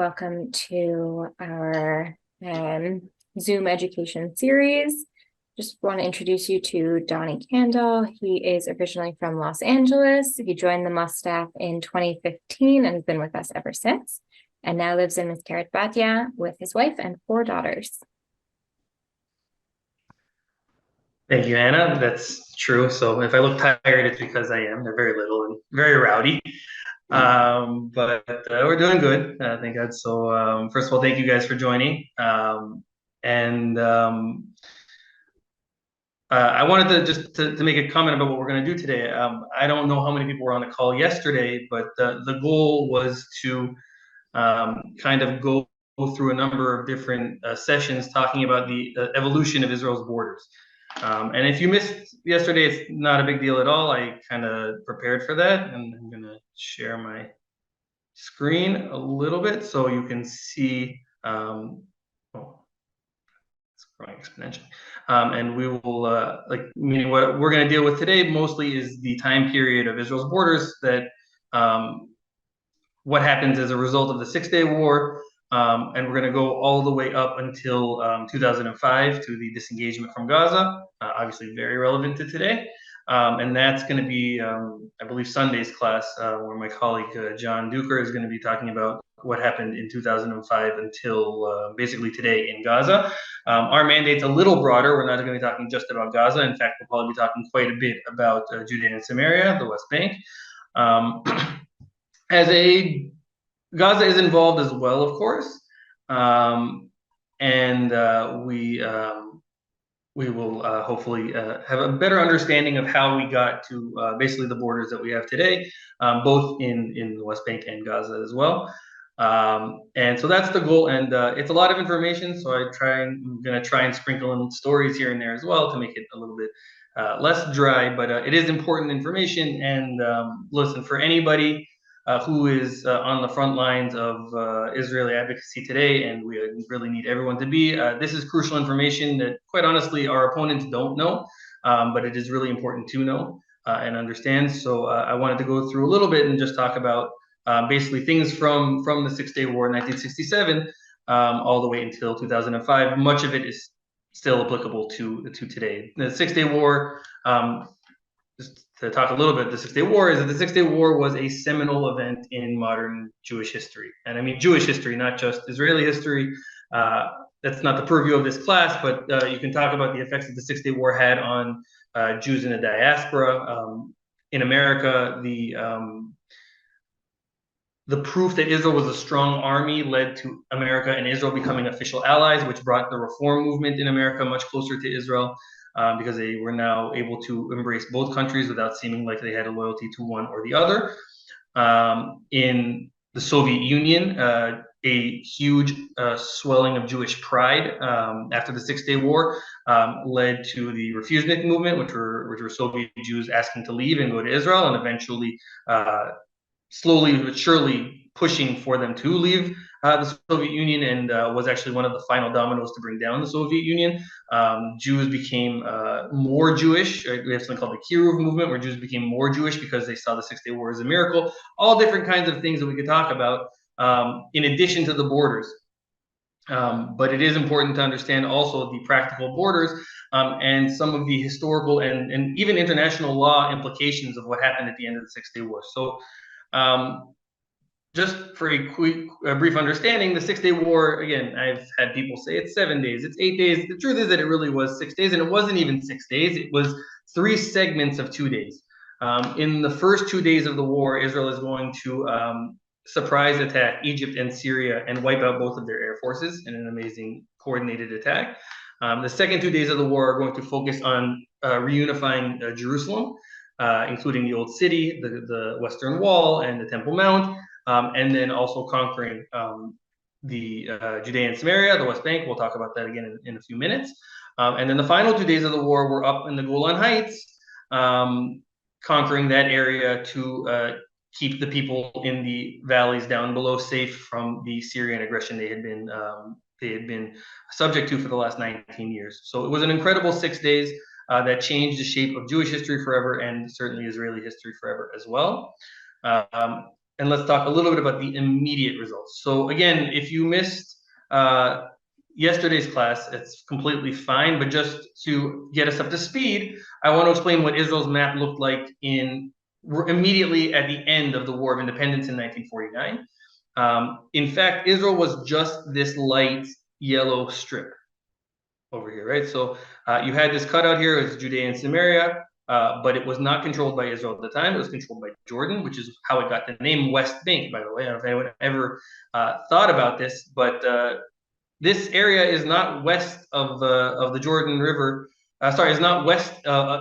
welcome to our Zoom education series. Just want to introduce you to Doni Kandel. He is originally from Los Angeles. He joined the MUS staff in 2015 and has been with us ever since, and now lives in Mezqueret Batia with his wife and 4 daughters. Thank you, Anna. That's true. So if I look tired, it's because I am. They're very little and very rowdy. But we're doing good, thank God. So first of all, thank you guys for joining. And I wanted to just to make a comment about what we're going to do today. I don't know how many people were on the call yesterday, but the goal was to kind of go through a number of different sessions talking about the evolution of Israel's borders. And if you missed yesterday, it's not a big deal at all. I kind of prepared for that, and I'm going to share my screen a little bit so you can see. It's growing exponentially. And we will, meaning what we're going to deal with today mostly is the time period of Israel's borders that what happens as a result of the Six-Day War. And we're going to go all the way up until 2005 to the disengagement from Gaza, obviously very relevant to today. And that's going to be, I believe, Sunday's class, where my colleague John Duker is going to be talking about what happened in 2005 until basically today in Gaza. Our mandate's a little broader. We're not going to be talking just about Gaza. In fact, we'll probably be talking quite a bit about Judea and Samaria, the West Bank. Gaza is involved as well, of course, and we will hopefully have a better understanding of how we got to basically the borders that we have today, both in the West Bank and Gaza as well. And so that's the goal, and it's a lot of information, so I'm going to try and sprinkle in stories here and there as well to make it a little bit less dry, but it is important information. And listen, for anybody who is on the front lines of Israeli advocacy today, and we really need everyone to be. This is crucial information that, quite honestly, our opponents don't know, but it is really important to know and understand. So I wanted to go through a little bit and just talk about basically things from the Six-Day War in 1967 all the way until 2005. Much of it is still applicable to today. The Six-Day War, just to talk a little bit, the Six-Day War is that the Six-Day War was a seminal event in modern Jewish history. And I mean Jewish history, not just Israeli history. That's not the purview of this class, but you can talk about the effects that the Six-Day War had on Jews in the diaspora. In America, the proof that Israel was a strong army led to America and Israel becoming official allies, which brought the reform movement in America much closer to Israel. Because they were now able to embrace both countries without seeming like they had a loyalty to one or the other. In the Soviet Union, a huge swelling of Jewish pride after the Six-Day War led to the refusnik movement, which were Soviet Jews asking to leave and go to Israel, and eventually slowly but surely pushing for them to leave the Soviet Union, and was actually one of the final dominoes to bring down the Soviet Union. Jews became more Jewish. We have something called the Kiruv movement, where Jews became more Jewish because they saw the Six-Day War as a miracle. All different kinds of things that we could talk about in addition to the borders. But it is important to understand also the practical borders and some of the historical and even international law implications of what happened at the end of the Six-Day War. So just for a brief understanding, the Six-Day War, again, I've had people say it's 7 days, it's 8 days. The truth is that it really was 6 days, and it wasn't even 6 days. It was 3 segments of 2 days. In the first 2 days of the war, Israel is going to surprise attack Egypt and Syria and wipe out both of their air forces in an amazing coordinated attack. The second 2 days of the war are going to focus on reunifying Jerusalem, including the Old City, the Western Wall, and the Temple Mount. And then also conquering the Judea and Samaria, the West Bank. We'll talk about that again in a few minutes. And then the final 2 days of the war were up in the Golan Heights, conquering that area to keep the people in the valleys down below safe from the Syrian aggression they had been subject to for the last 19 years. So it was an incredible 6 days that changed the shape of Jewish history forever, and certainly Israeli history forever as well. and let's talk a little bit about the immediate results. So again, if you missed yesterday's class, it's completely fine, but just to get us up to speed, I want to explain what Israel's map looked like immediately at the end of the War of Independence in 1949. In fact, Israel was just this light yellow strip over here, right? So you had this cutout here as Judea and Samaria, but it was not controlled by Israel at the time. It was controlled by Jordan, which is how it got the name West Bank, by the way. I don't know if anyone ever thought about this, but this area is not west of the Jordan River. Sorry, it's not west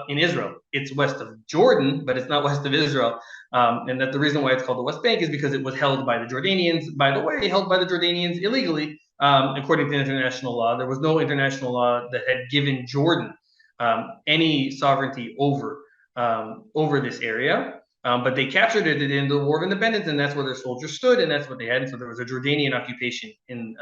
in Israel. It's west of Jordan, but it's not west of Israel. And that the reason why it's called the West Bank is because it was held by the Jordanians. By the way, held by the Jordanians illegally, according to international law. There was no international law that had given Jordan any sovereignty over this area. But they captured it in the War of Independence, and that's where their soldiers stood, and that's what they had. And so there was a Jordanian occupation in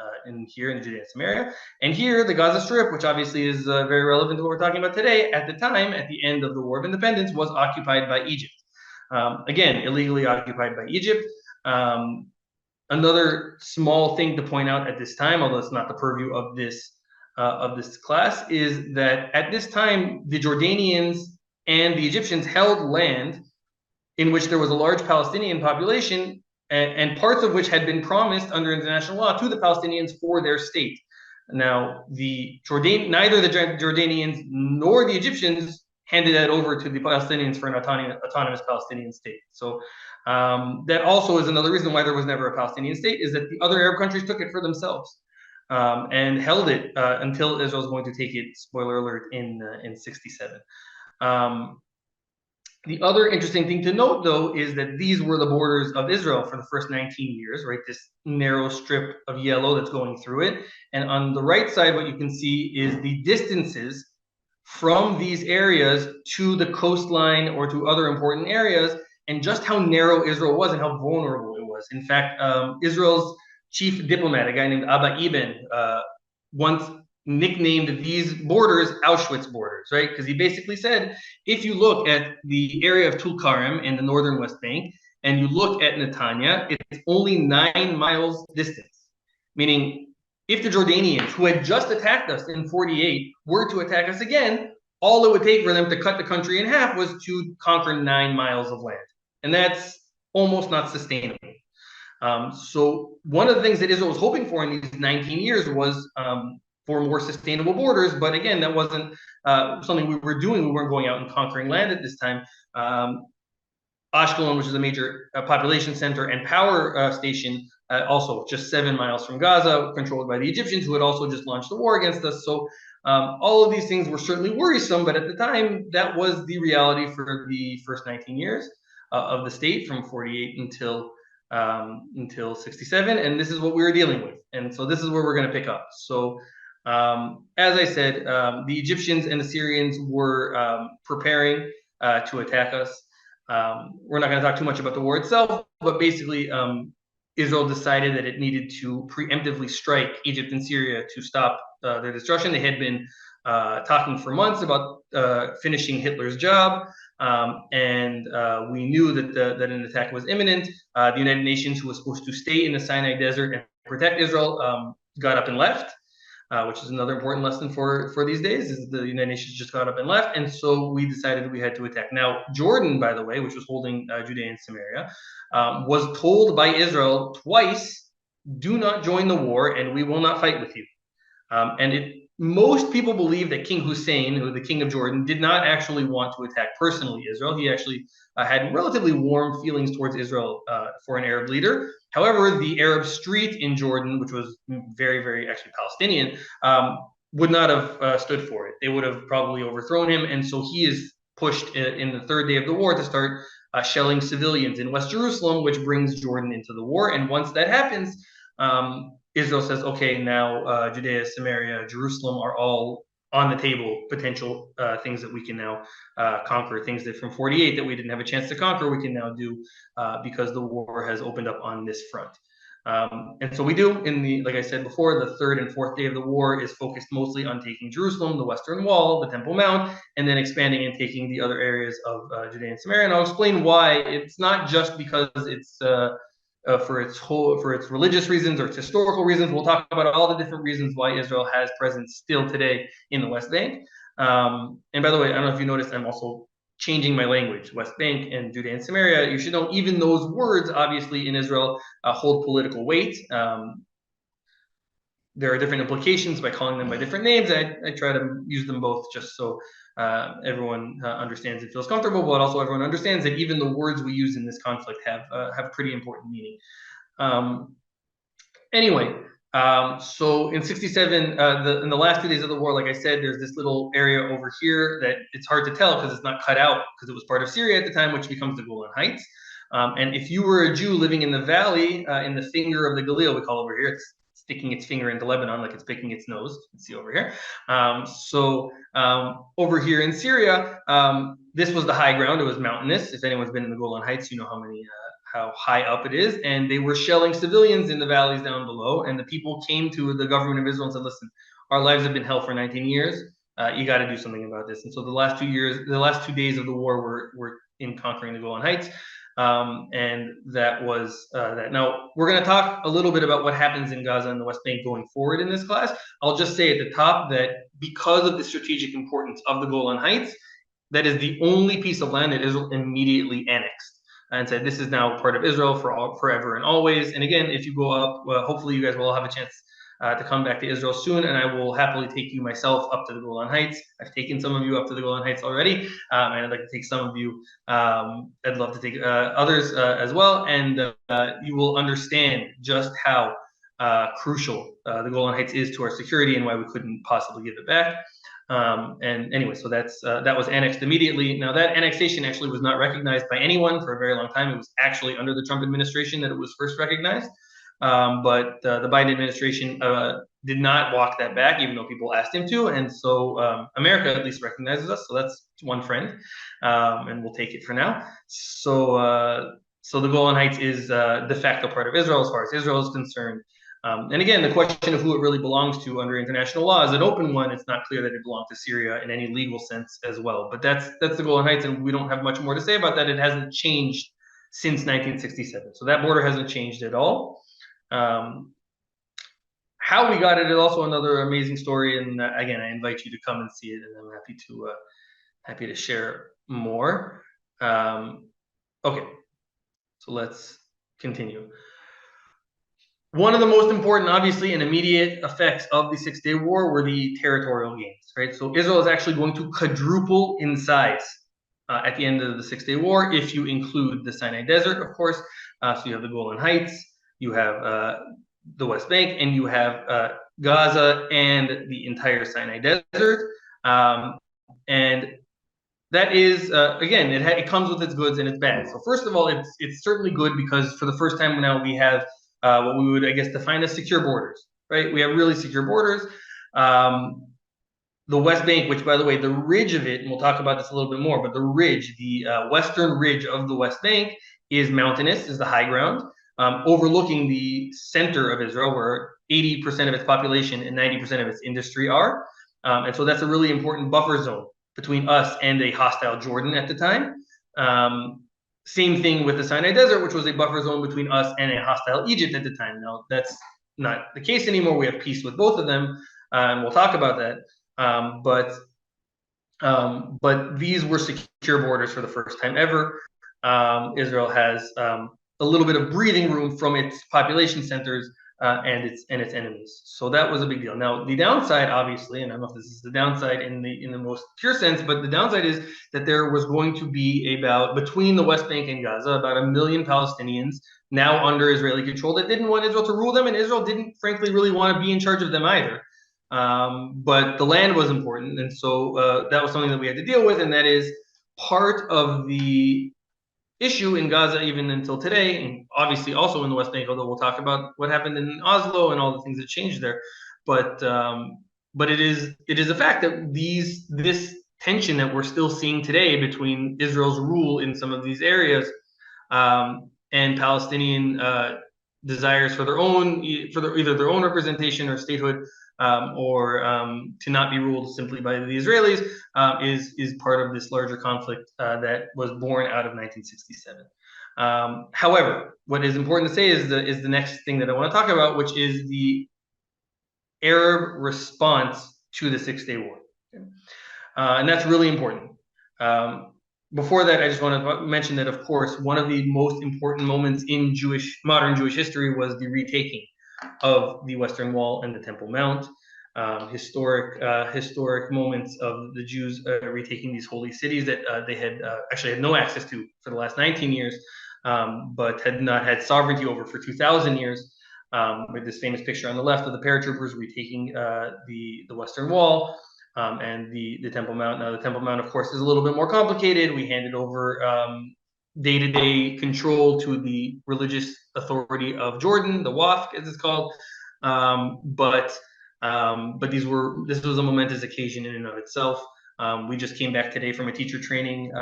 here in Judea and Samaria. And here, the Gaza Strip, which obviously is very relevant to what we're talking about today, at the time, at the end of the War of Independence, was occupied by Egypt. Again, illegally occupied by Egypt. Another small thing to point out at this time, although it's not the purview of this class, is that at this time, the Jordanians and the Egyptians held land in which there was a large Palestinian population, and parts of which had been promised under international law to the Palestinians for their state. Now, neither the Jordanians nor the Egyptians handed that over to the Palestinians for an autonomous Palestinian state. So that also is another reason why there was never a Palestinian state, is that the other Arab countries took it for themselves and held it until Israel was going to take it, spoiler alert, in 67. The other interesting thing to note, though, is that these were the borders of Israel for the first 19 years, right? This narrow strip of yellow that's going through it. And on the right side, what you can see is the distances from these areas to the coastline or to other important areas, and just how narrow Israel was and how vulnerable it was. In fact, Israel's chief diplomat, a guy named Abba Eban, once nicknamed these borders Auschwitz borders, right? Because he basically said, if you look at the area of Tulkarem in the northern West Bank, and you look at Netanya, it's only 9 miles distance. Meaning, if the Jordanians, who had just attacked us in 48, were to attack us again, all it would take for them to cut the country in half was to conquer 9 miles of land. And that's almost not sustainable. So one of the things that Israel was hoping for in these 19 years was for more sustainable borders. But again, that wasn't something we were doing. We weren't going out and conquering land at this time. Ashkelon, which is a major population center and power station, also just 7 miles from Gaza, controlled by the Egyptians, who had also just launched the war against us. So all of these things were certainly worrisome, but at the time, that was the reality for the first 19 years of the state, from 48 until 67, and this is what we were dealing with. And so this is where we're going to pick up. So as I said, the Egyptians and the Syrians were preparing to attack us. We're not going to talk too much about the war itself, but basically Israel decided that it needed to preemptively strike Egypt and Syria to stop their destruction. They had been talking for months about finishing Hitler's job, and we knew that an attack was imminent. The United Nations, who was supposed to stay in the Sinai Desert and protect Israel, got up and left. Which is another important lesson for these days, is the United Nations just got up and left. And so we decided we had to attack. Now, Jordan, by the way, which was holding Judea and Samaria, was told by Israel twice, do not join the war and we will not fight with you. Most people believe that King Hussein, who the king of Jordan, did not actually want to attack personally Israel. He actually had relatively warm feelings towards Israel for an Arab leader. However, the Arab street in Jordan, which was very, very actually Palestinian, would not have stood for it. They would have probably overthrown him. And so he is pushed in the third day of the war to start shelling civilians in West Jerusalem, which brings Jordan into the war. And once that happens, Israel says, okay, now Judea, Samaria, Jerusalem are all on the table, potential things that we can now conquer, things that from 48 that we didn't have a chance to conquer, we can now do because the war has opened up on this front. And so we do, like I said before, the third and fourth day of the war is focused mostly on taking Jerusalem, the Western Wall, the Temple Mount, and then expanding and taking the other areas of Judea and Samaria. And I'll explain why. It's not just because it's for its religious reasons or its historical reasons. We'll talk about all the different reasons why Israel has presence still today in the West Bank. And by the way, I don't know if you noticed, I'm also changing my language. West Bank and Judea and Samaria, you should know even those words obviously in Israel hold political weight. There are different implications by calling them by different names. I try to use them both just so everyone understands and feels comfortable, but also everyone understands that even the words we use in this conflict have pretty important meaning. Anyway, so in 67, in the last 2 days of the war, like I said, there's this little area over here that it's hard to tell because it's not cut out because it was part of Syria at the time, which becomes the Golan Heights. And if you were a Jew living in the valley, in the finger of the Galil, we call over here, it's sticking its finger into Lebanon like it's picking its nose. You can see over here. Over here in Syria, this was the high ground. It was mountainous. If anyone's been in the Golan Heights, you know how high up it is, and they were shelling civilians in the valleys down below, and the people came to the government of Israel and said, listen, our lives have been hell for 19 years. You got to do something about this. And so the last 2 days of the war were in conquering the Golan Heights. And that was that. Now, we're going to talk a little bit about what happens in Gaza and the West Bank going forward in this class. I'll just say at the top that because of the strategic importance of the Golan Heights, that is the only piece of land that Israel immediately annexed and said, this is now part of Israel forever and always. And again, if you go up, hopefully you guys will have a chance to come back to Israel soon, and I will happily take you myself up to the Golan Heights. I've taken some of you up to the Golan Heights already, and I'd like to take some of you. I'd love to take others as well, and you will understand just how crucial the Golan Heights is to our security and why we couldn't possibly give it back. And anyway, so that was annexed immediately. Now, that annexation actually was not recognized by anyone for a very long time. It was actually under the Trump administration that it was first recognized. But the Biden administration did not walk that back, even though people asked him to. And so America at least recognizes us. So that's one friend, and we'll take it for now. So the Golan Heights is de facto part of Israel as far as Israel is concerned. And again, the question of who it really belongs to under international law is an open one. It's not clear that it belongs to Syria in any legal sense as well. But that's the Golan Heights, and we don't have much more to say about that. It hasn't changed since 1967. So that border hasn't changed at all. How we got it is also another amazing story. And again, I invite you to come and see it, and I'm happy to share more. Okay, so let's continue. One of the most important, obviously, and immediate effects of the Six-Day War were the territorial gains, right? So Israel is actually going to quadruple in size at the end of the Six-Day War, if you include the Sinai Desert, of course. So you have the Golan Heights, you have the West Bank, and you have Gaza and the entire Sinai Desert. And that is, again, it comes with its goods and its bads. So first of all, it's certainly good because for the first time now we have what we would, I guess, define as secure borders, right? We have really secure borders. The West Bank, which, by the way, the ridge of it, and we'll talk about this a little bit more, but the ridge, the western ridge of the West Bank is mountainous, is the high ground, overlooking the center of Israel, where 80% of its population and 90% of its industry are. And so that's a really important buffer zone between us and a hostile Jordan at the time. Same thing with the Sinai Desert, which was a buffer zone between us and a hostile Egypt at the time. Now, that's not the case anymore. We have peace with both of them, and we'll talk about that. But these were secure borders for the first time ever. Israel has a little bit of breathing room from its population centers and its enemies. So that was a big deal. Now, the downside, obviously, and I don't know if this is the downside in the most pure sense, but the downside is that there was going to be between the West Bank and Gaza, about 1 million Palestinians now under Israeli control that didn't want Israel to rule them, and Israel didn't, frankly, really want to be in charge of them either. But the land was important, and so that was something that we had to deal with, and that is part of the issue in Gaza even until today, and obviously also in the West Bank, although we'll talk about what happened in Oslo and all the things that changed there. But it is a fact that this tension that we're still seeing today between Israel's rule in some of these areas and Palestinian desires for either their own representation or statehood, or to not be ruled simply by the Israelis, is part of this larger conflict that was born out of 1967. However, what is important to say is the next thing that I want to talk about, which is the Arab response to the Six-Day War. And that's really important. Before that, I just want to mention that, of course, one of the most important moments in modern Jewish history was the retaking of the Western Wall and the Temple Mount. Historic moments of the Jews retaking these holy cities that they had actually had no access to for the last 19 years, but had not had sovereignty over for 2,000 years. With this famous picture on the left of the paratroopers retaking the Western Wall. And the Temple Mount. Now, the Temple Mount, of course, is a little bit more complicated. We handed over day-to-day control to the religious authority of Jordan, the Waqf, as it's called. But this was a momentous occasion in and of itself. We just came back today from a teacher training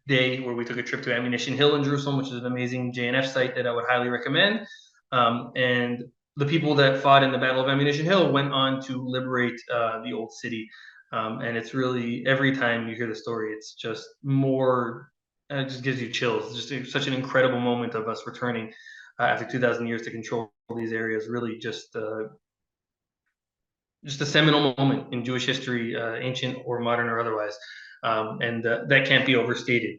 day where we took a trip to Ammunition Hill in Jerusalem, which is an amazing JNF site that I would highly recommend. And the people that fought in the Battle of Ammunition Hill went on to liberate the old city. And it's really, every time you hear the story, it's just more, it just gives you chills. It's just such an incredible moment of us returning after 2,000 years to control these areas. Really just a seminal moment in Jewish history, ancient or modern or otherwise. And that can't be overstated.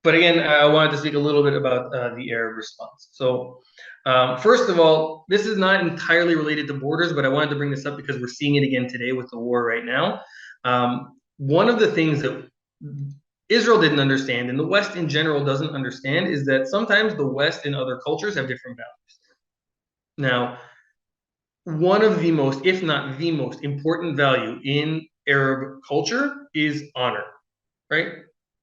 But again, I wanted to speak a little bit about the Arab response. So first of all, this is not entirely related to borders, but I wanted to bring this up because we're seeing it again today with the war right now. One of the things that Israel didn't understand, and the West in general doesn't understand, is that sometimes the West and other cultures have different values. Now, one of the most, if not the most important value in Arab culture is honor, right?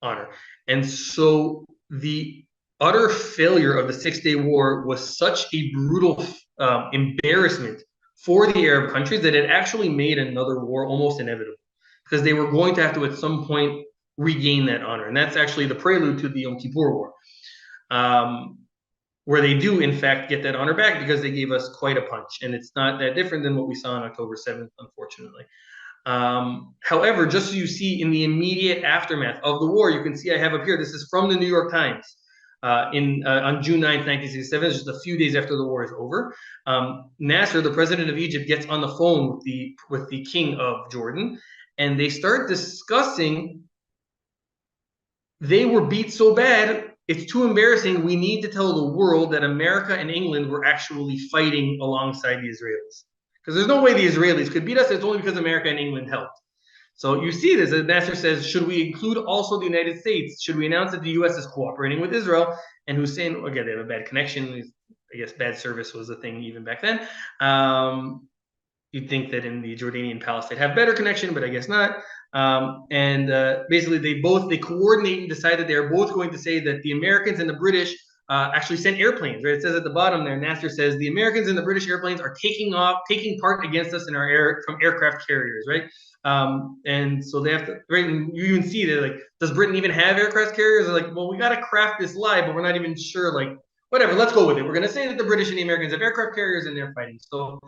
Honor. And so the utter failure of the Six-Day War was such a brutal embarrassment for the Arab countries that it actually made another war almost inevitable, because they were going to have to at some point regain that honor. And that's actually the prelude to the Yom Kippur War, where they do, in fact, get that honor back because they gave us quite a punch. And it's not that different than what we saw on October 7th, unfortunately. However, just so you see in the immediate aftermath of the war, you can see I have up here, this is from the New York Times on June 9th, 1967, just a few days after the war is over. Nasser, the president of Egypt, gets on the phone with the king of Jordan, and they start discussing, they were beat so bad, it's too embarrassing, we need to tell the world that America and England were actually fighting alongside the Israelis. Because there's no way the Israelis could beat us. It's only because America and England helped. So you see this. Nasser says, should we include also the United States? Should we announce that the U.S. is cooperating with Israel? And Hussein, again, they have a bad connection. I guess bad service was a thing even back then. You'd think that in the Jordanian palace they'd have better connection, but I guess not. Basically, they coordinate and decide that they're both going to say that the Americans and the British actually sent airplanes, right? It says at the bottom there, Nasser says the Americans and the British airplanes are taking part against us in our from aircraft carriers, right? And so they have to, right? And you even see that, like, does Britain even have aircraft carriers? They're like, well, we got to craft this lie, but we're not even sure. Like, whatever, let's go with it. We're going to say that the British and the Americans have aircraft carriers and they're fighting. So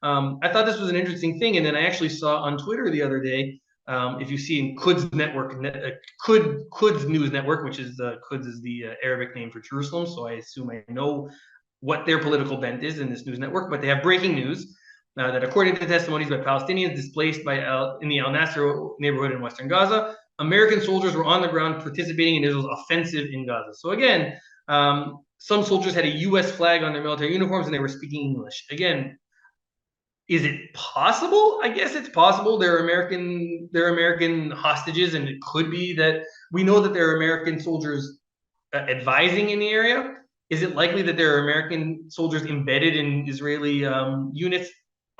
I thought this was an interesting thing, and then I actually saw on Twitter the other day. If you see in Quds Network, Quds News Network, which is Quds is the Arabic name for Jerusalem, so I assume I know what their political bent is in this news network. But they have breaking news that, according to testimonies by Palestinians displaced in the Al Nasser neighborhood in Western Gaza, American soldiers were on the ground participating in Israel's offensive in Gaza. So again, some soldiers had a U.S. flag on their military uniforms and they were speaking English. Again, is it possible? I guess it's possible. They're American hostages, and it could be that we know that there are American soldiers advising in the area. Is it likely that there are American soldiers embedded in Israeli units?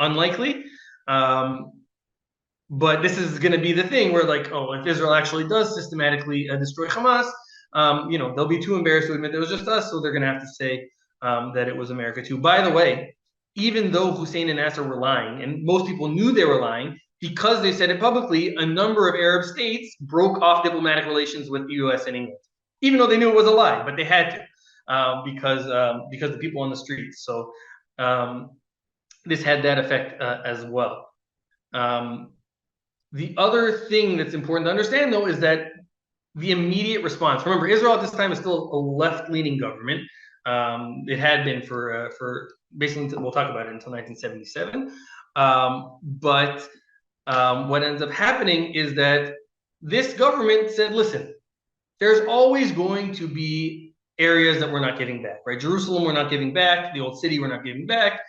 Unlikely. But this is going to be the thing where, like, oh, if Israel actually does systematically destroy Hamas, they'll be too embarrassed to admit it was just us, so they're going to have to say that it was America too. By the way, even though Hussein and Nasser were lying, and most people knew they were lying, because they said it publicly, a number of Arab states broke off diplomatic relations with the U.S. and England, even though they knew it was a lie, but they had to because the people on the streets. So this had that effect as well. The other thing that's important to understand, though, is that the immediate response. Remember, Israel at this time is still a left-leaning government. It had been for basically, we'll talk about it until 1977. But what ends up happening is that this government said, listen, there's always going to be areas that we're not giving back, right? Jerusalem, we're not giving back. The old city, we're not giving back.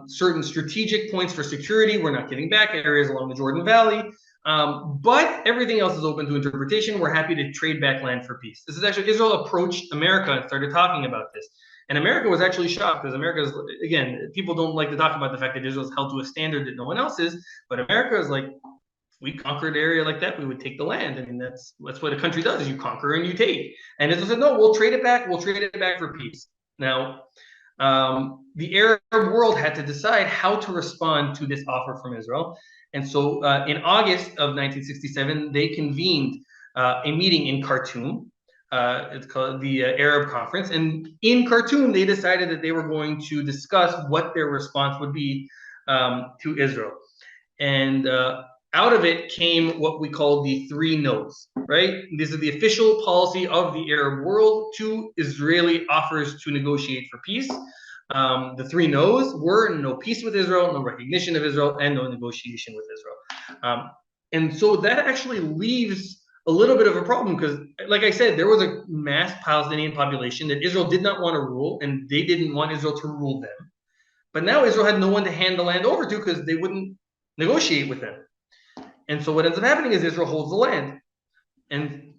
Certain strategic points for security, we're not giving back. Areas along the Jordan Valley. But everything else is open to interpretation. We're happy to trade back land for peace. This is actually, Israel approached America and started talking about this. And America was actually shocked because America's, again, people don't like to talk about the fact that Israel is held to a standard that no one else is. But America is like, we conquered an area like that, we would take the land. I mean, that's what a country does, is you conquer and you take. And Israel said, no, we'll trade it back. We'll trade it back for peace. Now, the Arab world had to decide how to respond to this offer from Israel. And so in August of 1967, they convened a meeting in Khartoum. It's called the Arab Conference. And in Khartoum, they decided that they were going to discuss what their response would be to Israel. And out of it came what we call the three no's, right? This is the official policy of the Arab world to Israeli offers to negotiate for peace. The three no's were no peace with Israel, no recognition of Israel, and no negotiation with Israel. And so that actually leaves a little bit of a problem because, like I said, there was a mass Palestinian population that Israel did not want to rule, and they didn't want Israel to rule them. But now Israel had no one to hand the land over to because they wouldn't negotiate with them. And so what ends up happening is Israel holds the land. And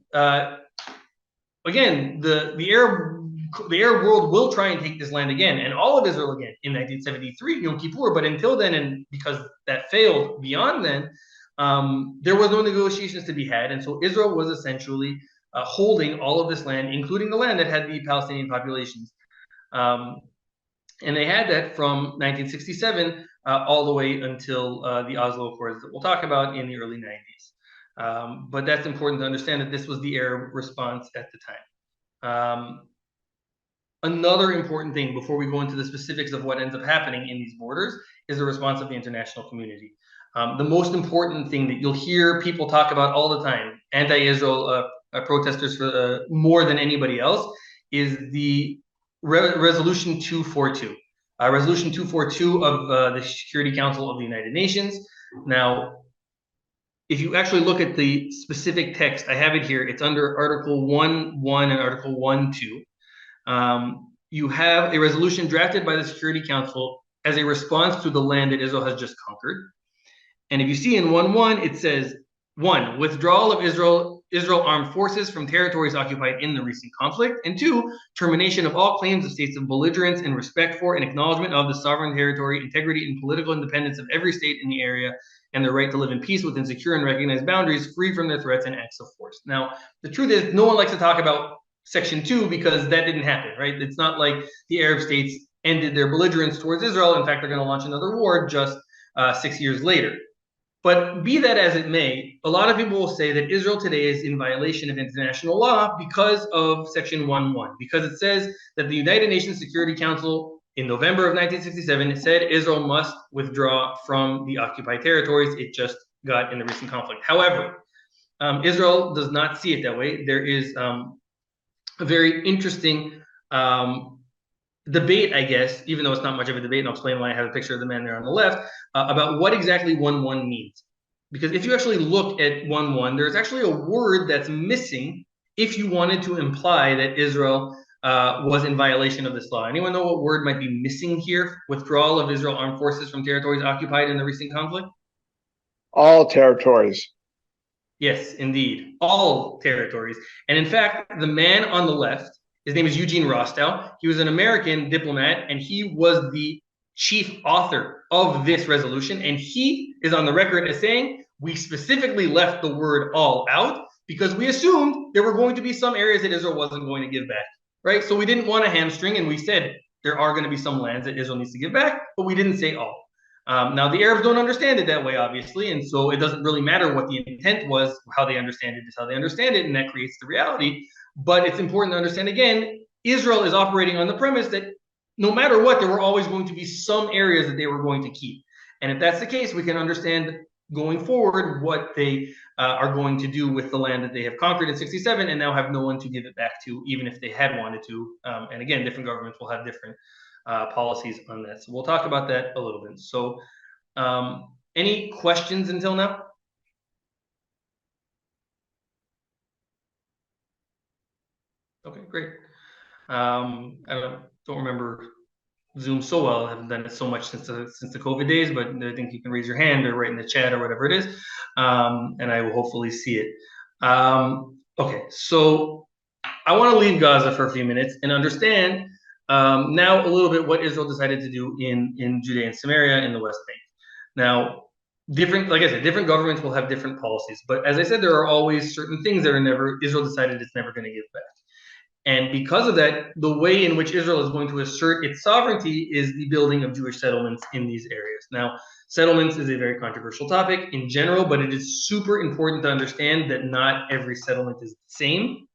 again, the Arab world will try and take this land again, and all of Israel again in 1973, Yom Kippur. But until then, and because that failed beyond then, there was no negotiations to be had. And so Israel was essentially holding all of this land, including the land that had the Palestinian populations. And they had that from 1967 all the way until the Oslo Accords that we'll talk about in the early 90s. But that's important to understand that this was the Arab response at the time. Another important thing before we go into the specifics of what ends up happening in these borders is the response of the international community. The most important thing that you'll hear people talk about all the time, anti-Israel protesters for more than anybody else, is the Resolution 242. Resolution 242 of the Security Council of the United Nations. Now, if you actually look at the specific text, I have it here. It's under Article 1.1 and Article 1.2. You have a resolution drafted by the Security Council as a response to the land that Israel has just conquered. And if you see in 1.1, it says, 1, withdrawal of Israel armed forces from territories occupied in the recent conflict, and 2, termination of all claims of states of belligerence and respect for and acknowledgement of the sovereign territory, integrity, and political independence of every state in the area, and their right to live in peace within secure and recognized boundaries, free from their threats and acts of force. Now, the truth is, no one likes to talk about Section 2 because that didn't happen, right? It's not like the Arab states ended their belligerence towards Israel. In fact, they're going to launch another war just 6 years later. But be that as it may, a lot of people will say that Israel today is in violation of international law because of Section 1.1, because it says that the United Nations Security Council in November of 1967 said Israel must withdraw from the occupied territories it just got in the recent conflict. However, Israel does not see it that way. There is a very interesting debate, I guess, even though it's not much of a debate, and I'll explain why I have a picture of the man there on the left, about what exactly 1.1 means. Because if you actually look at 1.1, there's actually a word that's missing if you wanted to imply that Israel was in violation of this law. Anyone know what word might be missing here? Withdrawal of Israel armed forces from territories occupied in the recent conflict? All territories. Yes, indeed. All territories. And in fact, the man on the left, his name is Eugene Rostow. He was an American diplomat, and he was the chief author of this resolution. And he is on the record as saying, we specifically left the word all out because we assumed there were going to be some areas that Israel wasn't going to give back, right? So we didn't want a hamstring, and we said there are going to be some lands that Israel needs to give back, but we didn't say all. Now, the Arabs don't understand it that way, obviously, and so it doesn't really matter what the intent was. How they understand it is how they understand it, and that creates the reality. But it's important to understand, again, Israel is operating on the premise that no matter what, there were always going to be some areas that they were going to keep. And if that's the case, we can understand going forward what they are going to do with the land that they have conquered in 67 and now have no one to give it back to, even if they had wanted to. And again, different governments will have different policies on that. So we'll talk about that a little bit. So any questions until now? Okay, great. I don't remember Zoom so well. I haven't done it so much since the COVID days, but I think you can raise your hand or write in the chat or whatever it is, and I will hopefully see it. Okay, so I want to leave Gaza for a few minutes and understand now a little bit what Israel decided to do in Judea and Samaria in the West Bank. Now, like I said, different governments will have different policies, but as I said, there are always certain things that Israel decided it's never going to give back. And because of that, the way in which Israel is going to assert its sovereignty is the building of Jewish settlements in these areas. Now, settlements is a very controversial topic in general, but it is super important to understand that not every settlement is the same.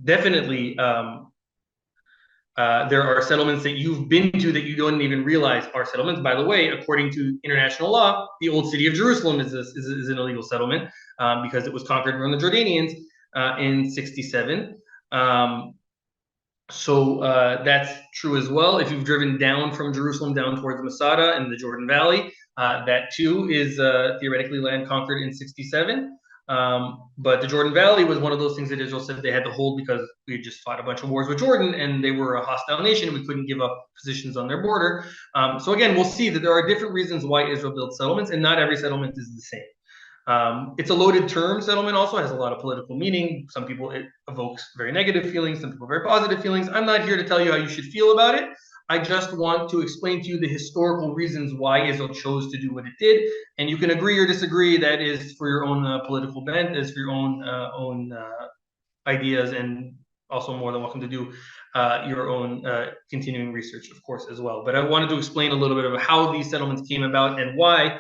Definitely, there are settlements that you've been to that you don't even realize are settlements. By the way, according to international law, the old city of Jerusalem is an illegal settlement because it was conquered from the Jordanians in 67. So that's true as well. If you've driven down from Jerusalem down towards Masada in the Jordan Valley, that too is theoretically land conquered in 67. But the Jordan Valley was one of those things that Israel said they had to hold because we had just fought a bunch of wars with Jordan and they were a hostile nation. We couldn't give up positions on their border. So again, we'll see that there are different reasons why Israel built settlements, and not every settlement is the same. It's a loaded term. Settlement also has a lot of political meaning. Some people, it evokes very negative feelings, some people very positive feelings. I'm not here to tell you how you should feel about it. I just want to explain to you the historical reasons why Israel chose to do what it did. And you can agree or disagree. That is for your own political bent, is for your own ideas, and also more than welcome to do your own continuing research, of course, as well. But I wanted to explain a little bit of how these settlements came about and why,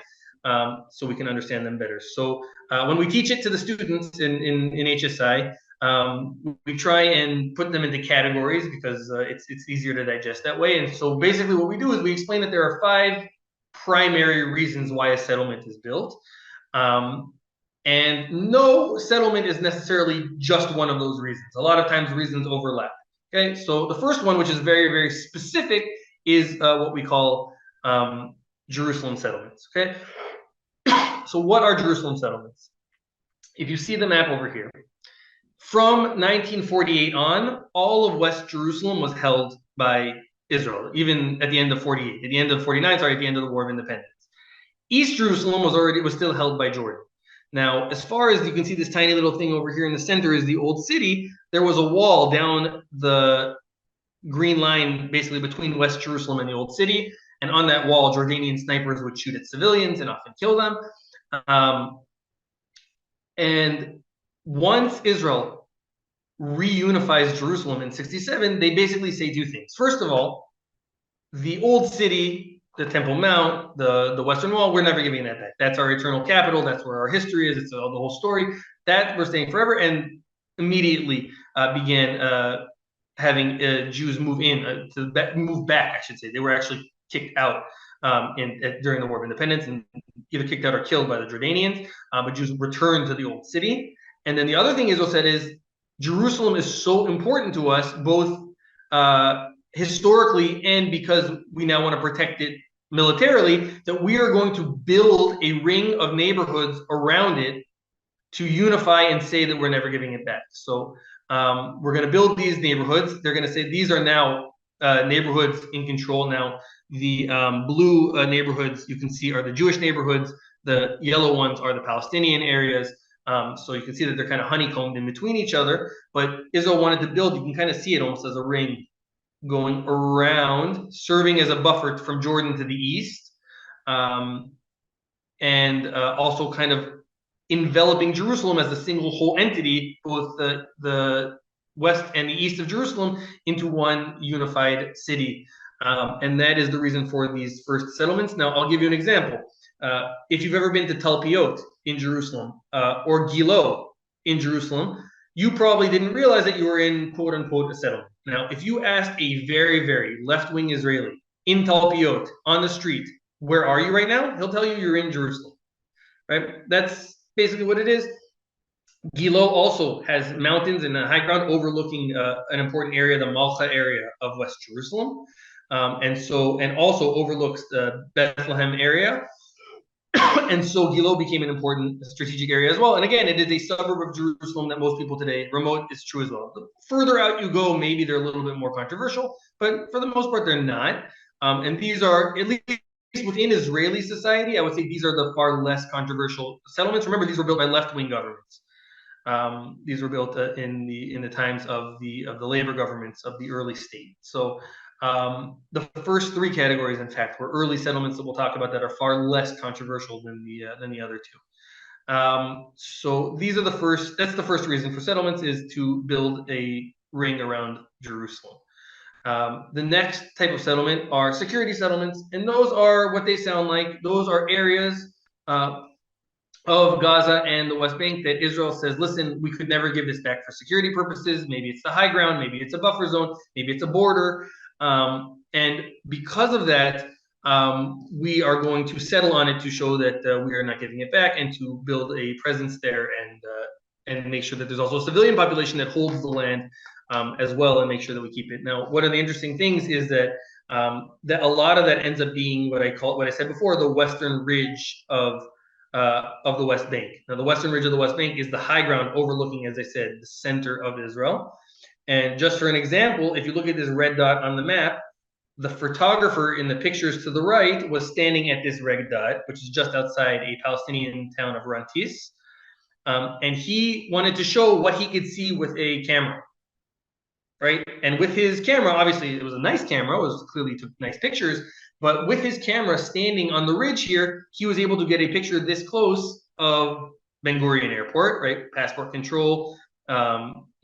so we can understand them better. So when we teach it to the students in HSI, we try and put them into categories because it's easier to digest that way. And so basically what we do is we explain that there are 5 primary reasons why a settlement is built. And no settlement is necessarily just one of those reasons. A lot of times reasons overlap. Okay, so the first one, which is very, very specific, is what we call Jerusalem settlements. Okay, so what are Jerusalem settlements? If you see the map over here, from 1948 on, all of West Jerusalem was held by Israel, even at the end of 48, at the end of 49, sorry, at the end of the War of Independence. East Jerusalem was still held by Jordan. Now, as far as you can see, this tiny little thing over here in the center is the old city. There was a wall down the green line, basically between West Jerusalem and the old city. And on that wall, Jordanian snipers would shoot at civilians and often kill them. And once Israel reunifies Jerusalem in 67, they basically say 2 things. First of all, the old city, the Temple Mount, the Western Wall, we're never giving that back. That's our eternal capital. That's where our history is. It's the whole story. That we're staying forever. And immediately began having Jews move in, move back, I should say. They were actually kicked out during the War of Independence, and either kicked out or killed by the Jordanians. But Jews returned to the old city. And then the other thing Israel said is, Jerusalem is so important to us, both historically and because we now want to protect it militarily, that we are going to build a ring of neighborhoods around it to unify and say that we're never giving it back. So we're going to build these neighborhoods. They're going to say these are now neighborhoods in control. Now, the blue neighborhoods you can see are the Jewish neighborhoods. The yellow ones are the Palestinian areas. So you can see that they're kind of honeycombed in between each other. But Israel wanted to build, you can kind of see it almost as a ring going around, serving as a buffer from Jordan to the east, and also kind of enveloping Jerusalem as a single whole entity, both the west and the east of Jerusalem, into one unified city. And that is the reason for these first settlements. Now, I'll give you an example. If you've ever been to Talpiot in Jerusalem or Gilo in Jerusalem, you probably didn't realize that you were in quote unquote a settlement. Now, if you ask a very, very left-wing Israeli in Talpiot on the street, where are you right now? He'll tell you you're in Jerusalem. right? That's basically what it is. Gilo also has mountains and a high ground overlooking an important area, the Malcha area of West Jerusalem, and also overlooks the Bethlehem area. And so Gilo became an important strategic area as well. And again, it is a suburb of Jerusalem that most people today remote is true as well. The further out you go, maybe they're a little bit more controversial, but for the most part, they're not. And these are, at least within Israeli society, I would say these are the far less controversial settlements. Remember, these were built by left-wing governments. These were built in the times of the labor governments of the early state. So the first three categories, in fact, were early settlements that we'll talk about that are far less controversial than the other two. So these are the first. That's the first reason for settlements, is to build a ring around Jerusalem. The next type of settlement are security settlements, and those are what they sound like. Those are areas of Gaza and the West Bank that Israel says, listen, we could never give this back for security purposes. Maybe it's the high ground, maybe it's a buffer zone, maybe it's a border. And because of that, we are going to settle on it to show that we are not giving it back, and to build a presence there, and make sure that there's also a civilian population that holds the land as well, and make sure that we keep it. Now, one of the interesting things is that that a lot of that ends up being what I said before, the western ridge of the West Bank. Now, the western ridge of the West Bank is the high ground overlooking, as I said, the center of Israel. And just for an example, if you look at this red dot on the map, the photographer in the pictures to the right was standing at this red dot, which is just outside a Palestinian town of Rantis. And he wanted to show what he could see with a camera, right? And with his camera, obviously it was a nice camera, it was clearly took nice pictures, but with his camera standing on the ridge here, he was able to get a picture this close of Ben Gurion Airport, right? Passport control,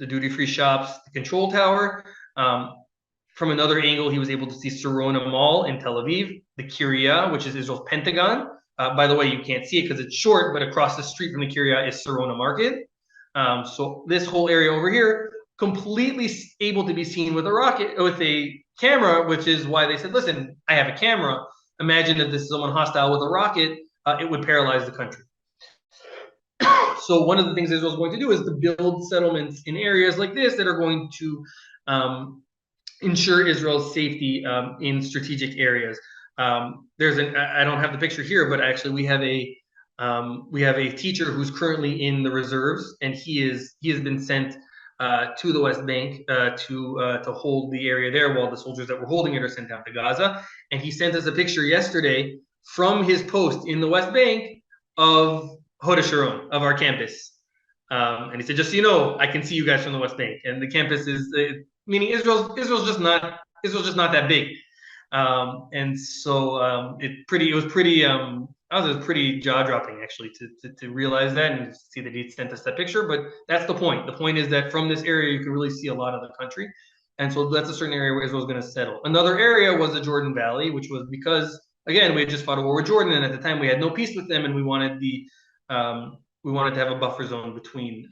the duty-free shops, the control tower. From another angle, he was able to see Sarona Mall in Tel Aviv, the Kiryat, which is Israel's Pentagon. By the way, you can't see it because it's short, but across the street from the Kiryat is Sarona Market. So this whole area over here, completely able to be seen with a camera, which is why they said, listen, I have a camera. Imagine if this is someone hostile with a rocket, it would paralyze the country. So one of the things Israel is going to do is to build settlements in areas like this that are going to ensure Israel's safety in strategic areas. I don't have the picture here, but actually we have a teacher who's currently in the reserves, and he has been sent to the West Bank to hold the area there, while the soldiers that were holding it are sent down to Gaza. And he sent us a picture yesterday from his post in the West Bank of Hod HaSharon, of our campus. And he said, just so you know, I can see you guys from the West Bank. And the campus is, meaning Israel's just not that big. And so it was pretty jaw-dropping, actually, to realize that and see that he sent us that picture. But that's the point. The point is that from this area, you can really see a lot of the country. And so that's a certain area where Israel's going to settle. Another area was the Jordan Valley, which was because, again, we had just fought a war with Jordan, and at the time we had no peace with them, and we wanted to have a buffer zone between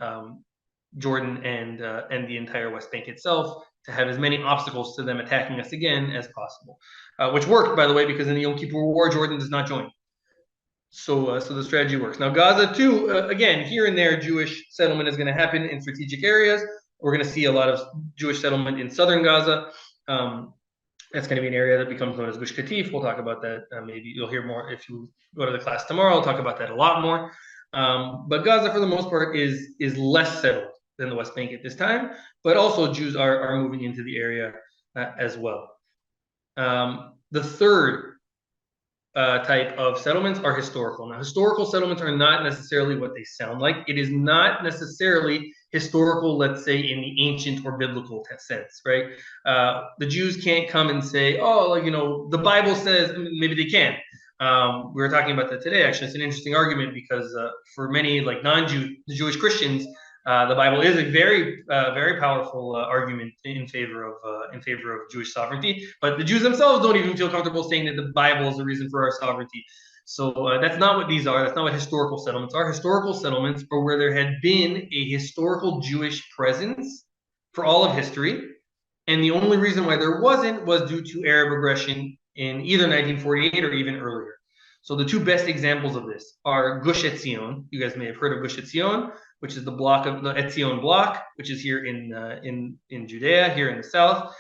Jordan and the entire West Bank itself, to have as many obstacles to them attacking us again as possible, which worked, by the way, because in the Yom Kippur War, Jordan does not join. So the strategy works. Now, Gaza, too, again, here and there, Jewish settlement is going to happen in strategic areas. We're going to see a lot of Jewish settlement in southern Gaza. That's going to be an area that becomes known as Gush Katif. We'll talk about that. Maybe you'll hear more if you go to the class tomorrow. I'll talk about that a lot more. But Gaza, for the most part, is less settled than the West Bank at this time, but also Jews are moving into the area as well. The third type of settlements are historical. Now, historical settlements are not necessarily what they sound like. It is not necessarily historical, let's say, in the ancient or biblical sense, right? The Jews can't come and say, oh, the Bible says, maybe they can. We were talking about that today, actually. It's an interesting argument because for many non-Jewish Christians, the Bible is a very, very powerful argument in favor of Jewish sovereignty. But the Jews themselves don't even feel comfortable saying that the Bible is the reason for our sovereignty. So that's not what these are. That's not what historical settlements are. Historical settlements are where there had been a historical Jewish presence for all of history, and the only reason why there wasn't was due to Arab aggression in either 1948 or even earlier. So the two best examples of this are Gush Etzion. You guys may have heard of Gush Etzion, which is the block of the Etzion block, which is here in Judea, here in the south,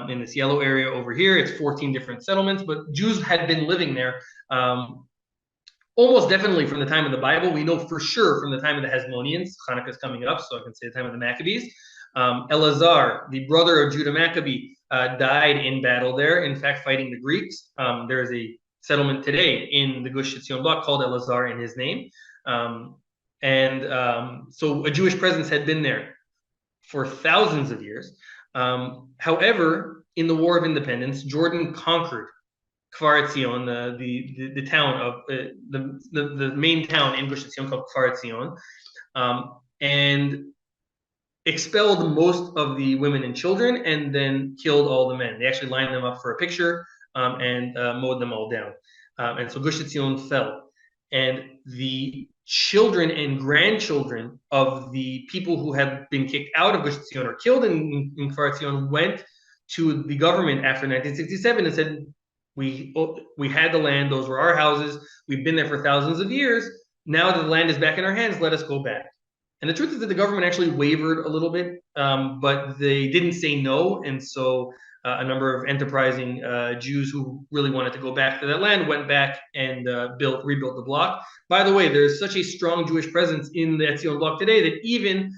in this yellow area over here. It's 14 different settlements, but Jews had been living there almost definitely from the time of the Bible. We know for sure from the time of the Hasmoneans. Hanukkah is coming up, so I can say the time of the Maccabees. Eleazar, the brother of Judah Maccabee, died in battle there, in fact, fighting the Greeks. There is a settlement today in the Gush Etzion block called Eleazar in his name. So a Jewish presence had been there for thousands of years. However, in the War of Independence, Jordan conquered Kfar Etzion, the town of the main town in Gush Etzion called Kfar Etzion, and expelled most of the women and children, and then killed all the men. They actually lined them up for a picture and mowed them all down. And so Gush Etzion fell, and the children and grandchildren of the people who had been kicked out of Gush Etzion or killed in Kfar Etzion went to the government after 1967 and said, we had the land, those were our houses, we've been there for thousands of years, now that the land is back in our hands, let us go back. And the truth is that the government actually wavered a little bit, but they didn't say no, and so a number of enterprising Jews who really wanted to go back to that land went back and rebuilt the block. By the way, there's such a strong Jewish presence in the Etzion block today that even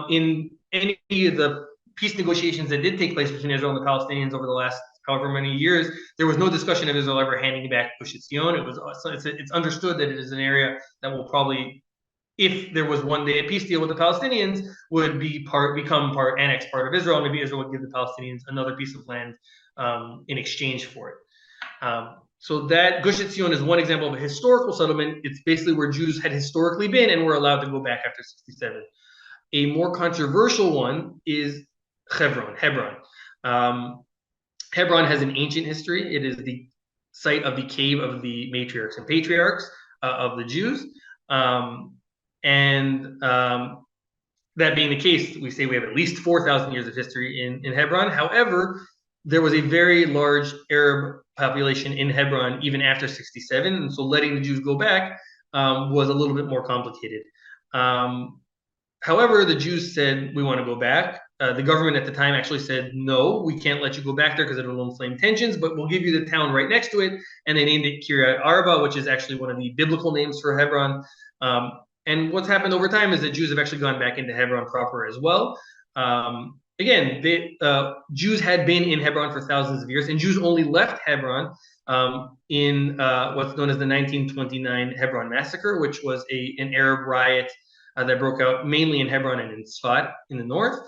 in any of the peace negotiations that did take place between Israel and the Palestinians over the last however many years, there was no discussion of Israel ever handing back Gush Etzion. It's understood that it is an area that will probably, if there was one day a peace deal with the Palestinians, would become annexed part of Israel. Maybe Israel would give the Palestinians another piece of land in exchange for it. So that Gush Etzion is one example of a historical settlement. It's basically where Jews had historically been and were allowed to go back after 67. A more controversial one is Hebron. Hebron has an ancient history. It is the site of the cave of the matriarchs and patriarchs of the Jews. That being the case, we say we have at least 4,000 years of history in Hebron. However, there was a very large Arab population in Hebron even after 67, and so letting the Jews go back was a little bit more complicated. However, the Jews said, we want to go back. The government at the time actually said, no, we can't let you go back there because it will inflame tensions, but we'll give you the town right next to it. And they named it Kiryat Arba, which is actually one of the biblical names for Hebron. And what's happened over time is that Jews have actually gone back into Hebron proper as well. Again, Jews had been in Hebron for thousands of years, and Jews only left Hebron in what's known as the 1929 Hebron Massacre, which was an Arab riot that broke out mainly in Hebron and in Sfat in the north.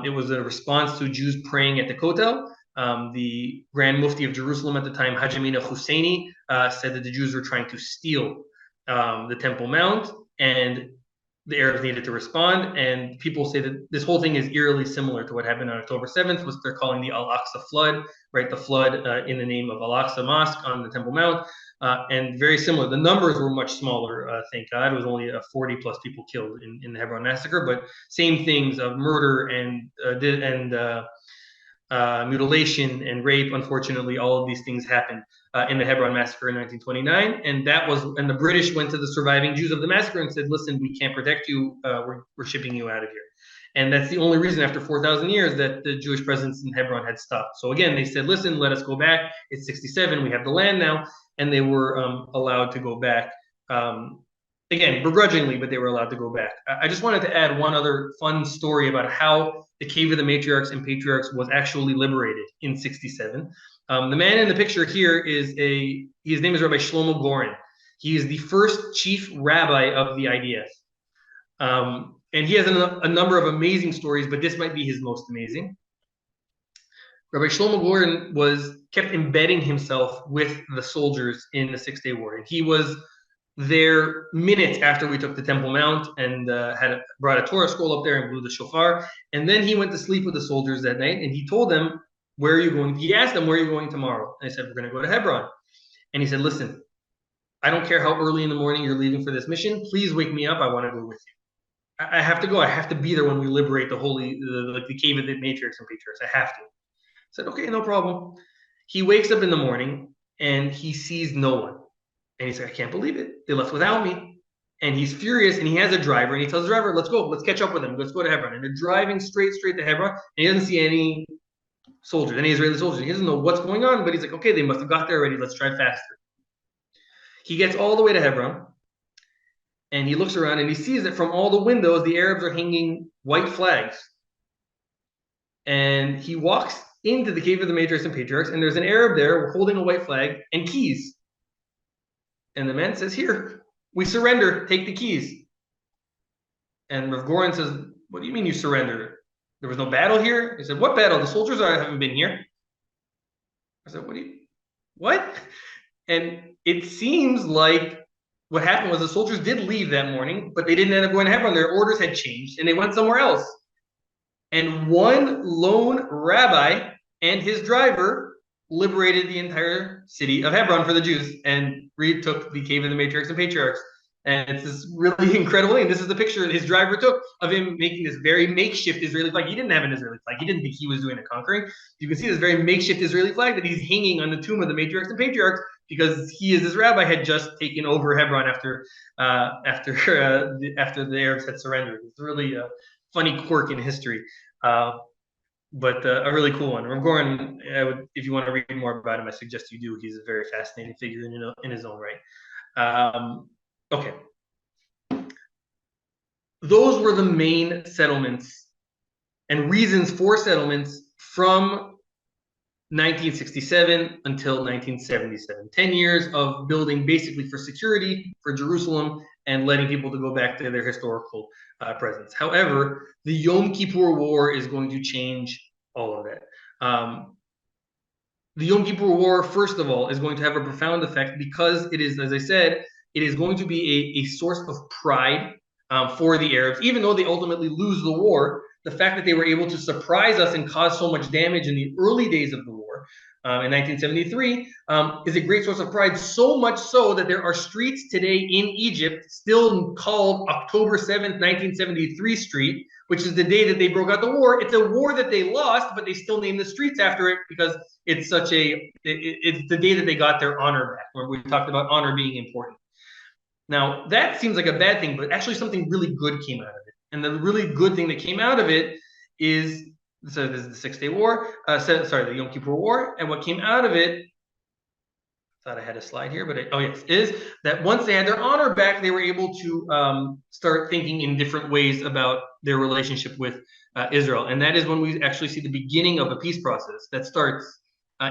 It was a response to Jews praying at the Kotel. The Grand Mufti of Jerusalem at the time, Haj Amina Husseini, said that the Jews were trying to steal the Temple Mount, and the Arabs needed to respond. And people say that this whole thing is eerily similar to what happened on October 7th, which they're calling the Al-Aqsa flood, right? The flood in the name of Al-Aqsa Mosque on the Temple Mount. And very similar. The numbers were much smaller, thank God. It was only 40 plus people killed in the Hebron massacre, but same things of murder and mutilation and rape. Unfortunately, all of these things happened in the Hebron massacre in 1929, and the British went to the surviving Jews of the massacre and said, "Listen, we can't protect you. We're shipping you out of here." And that's the only reason after 4,000 years that the Jewish presence in Hebron had stopped. So again, they said, "Listen, let us go back. It's 67. We have the land now," and they were allowed to go back. Again, begrudgingly, but they were allowed to go back. I just wanted to add one other fun story about how the Cave of the Matriarchs and Patriarchs was actually liberated in 67. The man in the picture here his name is Rabbi Shlomo Goren. He is the first chief rabbi of the IDF. And he has a number of amazing stories, but this might be his most amazing. Rabbi Shlomo Goren kept embedding himself with the soldiers in the Six-Day War. And he was there minutes after we took the Temple Mount and brought a Torah scroll up there and blew the shofar. And then he went to sleep with the soldiers that night, and he told them, "Where are you going?" He asked them, "Where are you going tomorrow?" And they said, "We're going to go to Hebron." And he said, "Listen, I don't care how early in the morning you're leaving for this mission. Please wake me up. I want to go with you. I have to go. I have to be there when we liberate the Cave of the Matriarchs and Patriarchs. I have to." I said, "Okay, no problem." He wakes up in the morning and he sees no one. And he's like, I can't believe it. They left without me. And he's furious, and he has a driver, and he tells the driver, let's go, let's catch up with them, let's go to Hebron. And they're driving straight to Hebron, and he doesn't see any soldiers, any Israeli soldiers. He doesn't know what's going on, but he's like, okay, they must have got there already, let's drive faster. He gets all the way to Hebron, and he looks around, and he sees that from all the windows, the Arabs are hanging white flags. And he walks into the cave of the matriarchs and patriarchs, and there's an Arab there holding a white flag and keys. And the man says, here, we surrender, take the keys. And Rav Goren says, what do you mean you surrender? There was no battle here? He said, what battle? The soldiers haven't been here. I said, what? And it seems like what happened was the soldiers did leave that morning, but they didn't end up going to Hebron. Their orders had changed, and they went somewhere else. And one lone rabbi and his driver liberated the entire city of Hebron for the Jews and retook the cave of the matriarchs and patriarchs. And it's this really incredible thing. This is the picture that his driver took of him making this very makeshift Israeli flag. He didn't have an Israeli flag. He didn't think he was doing a conquering. You can see this very makeshift Israeli flag that he's hanging on the tomb of the matriarchs and patriarchs because he, as this rabbi, had just taken over Hebron after the Arabs had surrendered. It's really a funny quirk in history. But a really cool one. Rav Goren, if you want to read more about him, I suggest you do. He's a very fascinating figure in his own right. Okay. Those were the main settlements and reasons for settlements from 1967 until 1977. 10 years of building basically for security for Jerusalem and letting people to go back to their historical presence. However, the Yom Kippur War is going to change all of that. The Yom Kippur War, first of all, is going to have a profound effect because it is, as I said, it is going to be a source of pride for the Arabs. Even though they ultimately lose the war, the fact that they were able to surprise us and cause so much damage in the early days of the war in 1973 is a great source of pride, so much so that there are streets today in Egypt still called October 7th, 1973 Street, which is the day that they broke out the war. It's a war that they lost, but they still name the streets after it because it's it's the day that they got their honor back, where we talked about honor being important. Now, that seems like a bad thing, but actually something really good came out of it. And the really good thing that came out of it is, so this is the Six-Day War, the Yom Kippur War, and what came out of it, I thought I had a slide here, but is that once they had their honor back, they were able to start thinking in different ways about their relationship with Israel. And that is when we actually see the beginning of a peace process that starts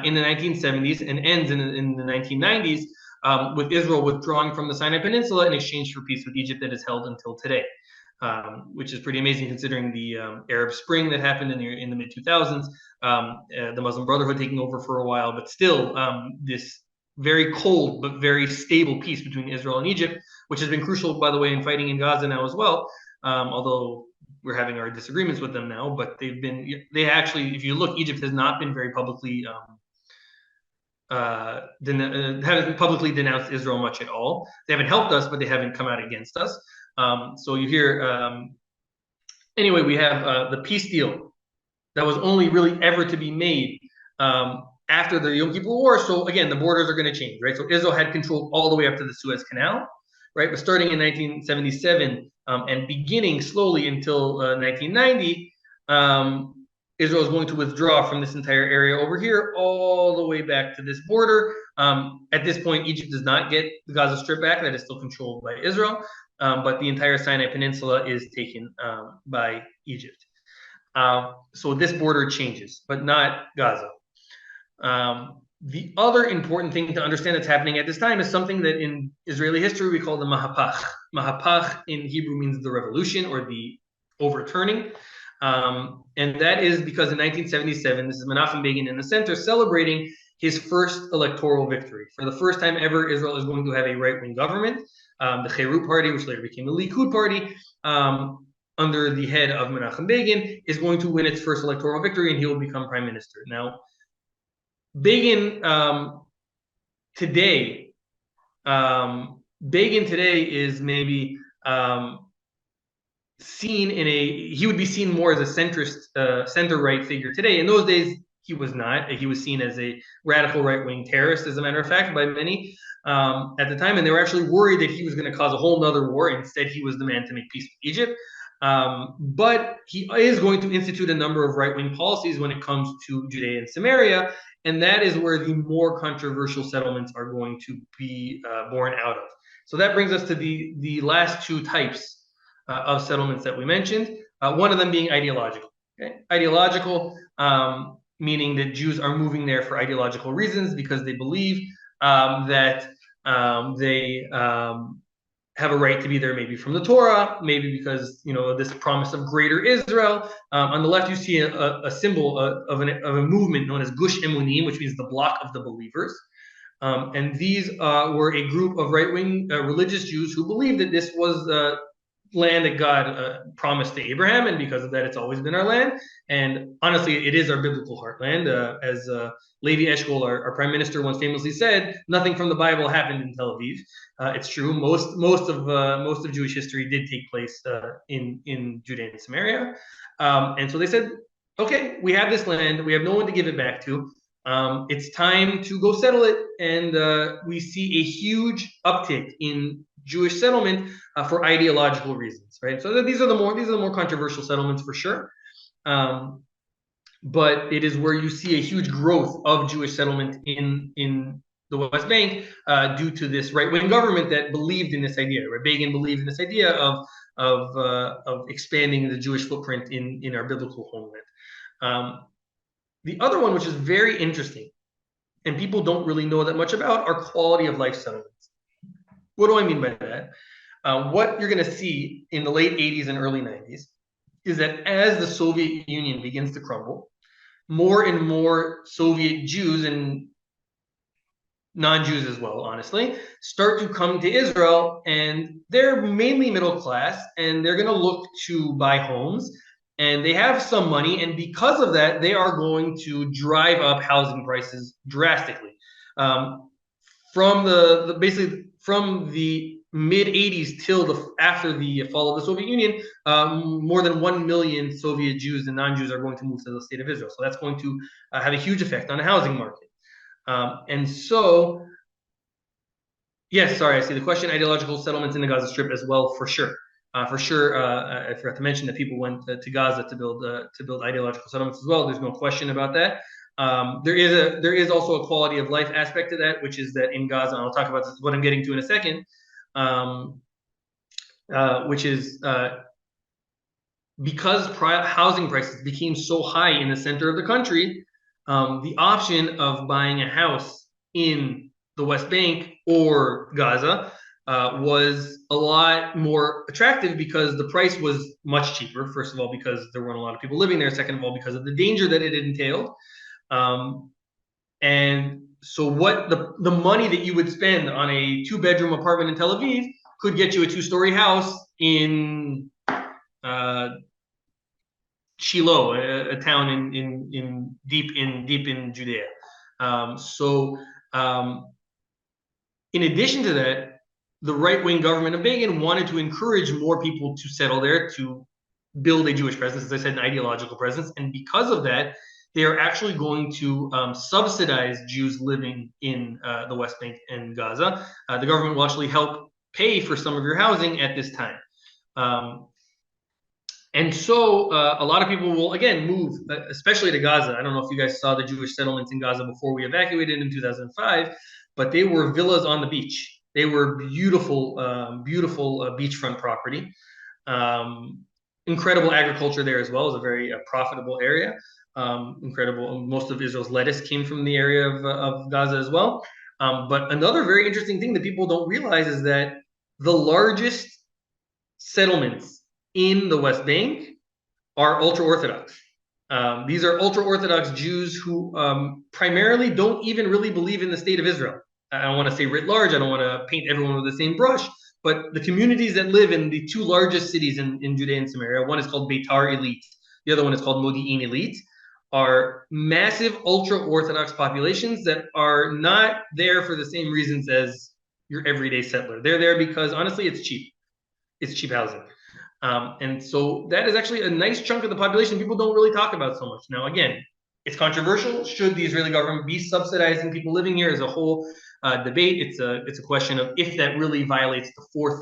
in the 1970s and ends in the 1990s. With Israel withdrawing from the Sinai Peninsula in exchange for peace with Egypt that is held until today, which is pretty amazing considering the Arab Spring that happened in the mid-2000s, the Muslim Brotherhood taking over for a while, but still this very cold but very stable peace between Israel and Egypt, which has been crucial, by the way, in fighting in Gaza now as well, although we're having our disagreements with them now, but they actually, if you look, Egypt has not been very publicly haven't publicly denounced Israel much at all. They haven't helped us, but they haven't come out against us. So you hear, anyway, we have the peace deal that was only really ever to be made after the Yom Kippur War. So again, the borders are going to change, right? So Israel had control all the way up to the Suez Canal, right? But starting in 1977 and beginning slowly until 1990, Israel is going to withdraw from this entire area over here all the way back to this border. At this point, Egypt does not get the Gaza Strip back. That is still controlled by Israel. But the entire Sinai Peninsula is taken by Egypt. So this border changes, but not Gaza. The other important thing to understand that's happening at this time is something that in Israeli history we call the Mahapach. Mahapach in Hebrew means the revolution or the overturning. And that is because in 1977, this is Menachem Begin in the center celebrating his first electoral victory. For the first time ever, Israel is going to have a right-wing government. The Cherut party, which later became the Likud party, under the head of Menachem Begin, is going to win its first electoral victory, and he will become prime minister. Now, Begin today is maybe he would be seen more as a centrist, center-right figure today. In those days, he was not. He was seen as a radical right-wing terrorist, as a matter of fact, by many at the time, and they were actually worried that he was going to cause a whole nother war. Instead, he was the man to make peace with Egypt. But he is going to institute a number of right-wing policies when it comes to Judea and Samaria, and that is where the more controversial settlements are going to be born out of. So that brings us to the last two types of settlements that we mentioned, one of them being ideological. Okay? Ideological, meaning that Jews are moving there for ideological reasons because they believe that they have a right to be there, maybe from the Torah, maybe because, you know, this promise of greater Israel. On the left, you see a symbol of a movement known as Gush Emunim, which means the block of the believers. And these were a group of right-wing religious Jews who believed that this was land that God promised to Abraham, and because of that, it's always been our land. And honestly, it is our biblical heartland. As Levi Eshkol, our prime minister, once famously said, "Nothing from the Bible happened in Tel Aviv." It's true. Most of Jewish history did take place in Judea and Samaria, and so they said, "Okay, we have this land. We have no one to give it back to. It's time to go settle it." And we see a huge uptick in Jewish settlement for ideological reasons, right? So these are the more controversial settlements for sure. But it is where you see a huge growth of Jewish settlement in the West Bank due to this right-wing government that believed in this idea. Right? Begin believed in this idea of expanding the Jewish footprint in our biblical homeland. The other one, which is very interesting, and people don't really know that much about, are quality of life settlements. What do I mean by that? What you're going to see in the late 80s and early 90s is that as the Soviet Union begins to crumble, more and more Soviet Jews, and non-Jews as well, honestly, start to come to Israel, and they're mainly middle class, and they're going to look to buy homes, and they have some money, and because of that, they are going to drive up housing prices drastically. From basically from the mid 80s till after the fall of the Soviet Union, more than 1 million Soviet Jews and non-Jews are going to move to the state of Israel. So that's going to have a huge effect on the housing market. And so, yes, sorry, I see the question. Ideological settlements in the Gaza Strip as well, for sure. I forgot to mention that people went to Gaza to build ideological settlements as well. There's no question about that. There is also a quality of life aspect to that, which is that in Gaza, and I'll talk about this, what I'm getting to in a second, which is because housing prices became so high in the center of the country, the option of buying a house in the West Bank or Gaza was a lot more attractive because the price was much cheaper. First of all, because there weren't a lot of people living there. Second of all, because of the danger that it entailed. And so what the money that you would spend on a 2-bedroom apartment in Tel Aviv could get you a 2-story house in Shiloh, a town in deep in Judea. In addition to that, the right-wing government of Begin wanted to encourage more people to settle there, to build a Jewish presence, as I said, an ideological presence. And because of that, they are actually going to subsidize Jews living in the West Bank and Gaza. The government will actually help pay for some of your housing at this time. And so a lot of people will, again, move, especially to Gaza. I don't know if you guys saw the Jewish settlements in Gaza before we evacuated in 2005, but they were villas on the beach. They were beautiful, beautiful beachfront property. Incredible agriculture there as well. It's a very profitable area. Incredible. Most of Israel's lettuce came from the area of Gaza as well. But another very interesting thing that people don't realize is that the largest settlements in the West Bank are ultra-Orthodox. These are ultra-Orthodox Jews who primarily don't even really believe in the state of Israel. I don't want to say writ large. I don't want to paint everyone with the same brush. But the communities that live in the two largest cities in Judea and Samaria, one is called Beitar Elite, the other one is called Modi'in Elite, are massive ultra-Orthodox populations that are not there for the same reasons as your everyday settler. They're there because, honestly, it's cheap. It's cheap housing. And so that is actually a nice chunk of the population people don't really talk about so much. Now, again, It's controversial. Should the Israeli government be subsidizing people living here? As a whole debate. It's a question of if that really violates the fourth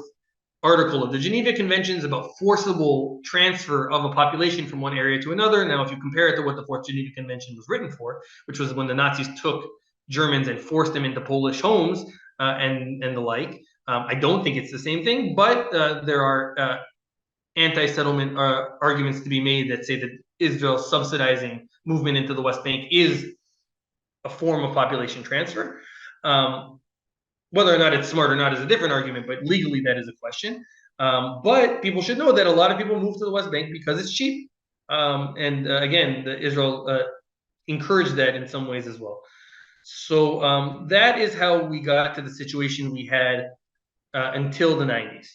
article of the Geneva Conventions about forcible transfer of a population from one area to another. Now, if you compare it to what the Fourth Geneva Convention was written for, which was when the Nazis took Germans and forced them into Polish homes and the like, I don't think it's the same thing, but there are anti-settlement arguments to be made that say that Israel subsidizing movement into the West Bank is a form of population transfer. Whether or not it's smart or not is a different argument, but legally that is a question. But people should know that a lot of people move to the West Bank because it's cheap. Again, Israel encouraged that in some ways as well. So that is how we got to the situation we had until the 90s.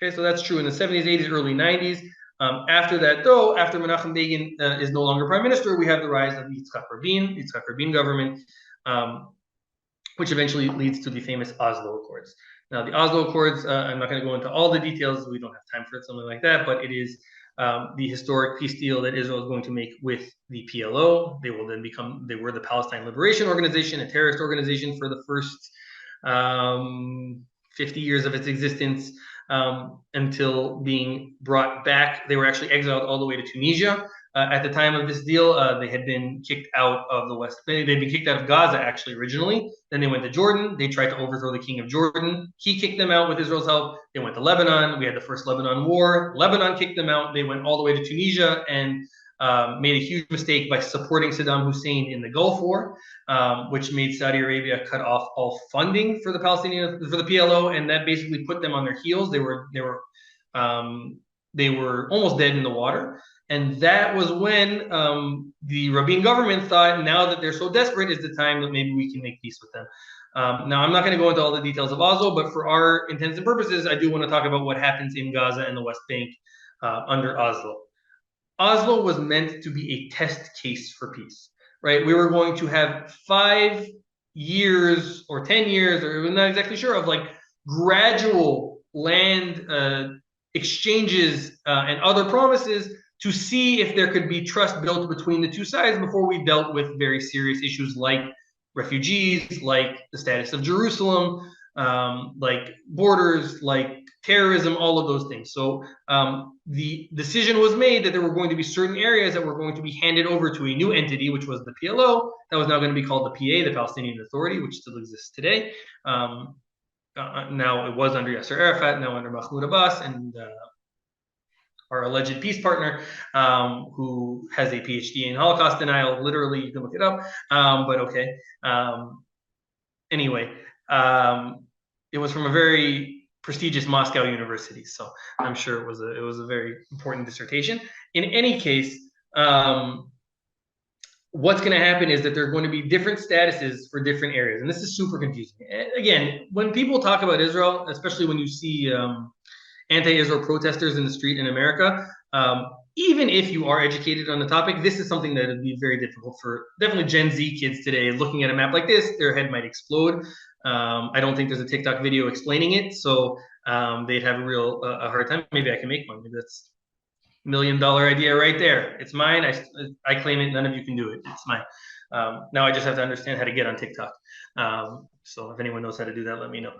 Okay, so that's true in the 70s, 80s, early 90s. After that, though, after Menachem Begin is no longer prime minister, we have the rise of the Yitzhak Rabin government, which eventually leads to the famous Oslo Accords. Now, the Oslo Accords, I'm not going to go into all the details. We don't have time for something like that, but it is the historic peace deal that Israel is going to make with the PLO. They will then they were the Palestine Liberation Organization, a terrorist organization for the first 50 years of its existence until being brought back. They were actually exiled all the way to Tunisia. At the time of this deal, they had been kicked out of the West. They'd been kicked out of Gaza, actually, originally. Then they went to Jordan. They tried to overthrow the king of Jordan. He kicked them out with Israel's help. They went to Lebanon. We had the first Lebanon war. Lebanon kicked them out. They went all the way to Tunisia and made a huge mistake by supporting Saddam Hussein in the Gulf War, which made Saudi Arabia cut off all funding for the PLO, and that basically put them on their heels. They were almost dead in the water. And that was when the Rabin government thought, now that they're so desperate, is the time that maybe we can make peace with them. Now, I'm not going to go into all the details of Oslo, but for our intents and purposes, I do want to talk about what happens in Gaza and the West Bank under Oslo. Oslo was meant to be a test case for peace, right? We were going to have 5 years or 10 years, or we're not exactly sure, of like gradual land exchanges and other promises to see if there could be trust built between the two sides before we dealt with very serious issues like refugees, like the status of Jerusalem, like borders, like terrorism, all of those things. So the decision was made that there were going to be certain areas that were going to be handed over to a new entity, which was the PLO, that was now going to be called the PA, the Palestinian Authority, which still exists today. Now it was under Yasser Arafat, now under Mahmoud Abbas, and our alleged peace partner, who has a PhD in Holocaust denial. Literally, you can look it up. But okay. Anyway, it was from a very prestigious Moscow university, so I'm sure it was a very important dissertation. In any case, what's going to happen is that there are going to be different statuses for different areas, and this is super confusing. Again, when people talk about Israel, especially when you see anti-Israel protesters in the street in America, even if you are educated on the topic, this is something that would be very difficult for definitely Gen Z kids today. Looking at a map like this, their head might explode. I don't think there's a TikTok video explaining it, so they'd have a hard time. Maybe I can make one. Maybe that's $1 million idea right there. It's mine. I claim it. None of you can do it. It's mine. Now I just have to understand how to get on TikTok. So if anyone knows how to do that, let me know.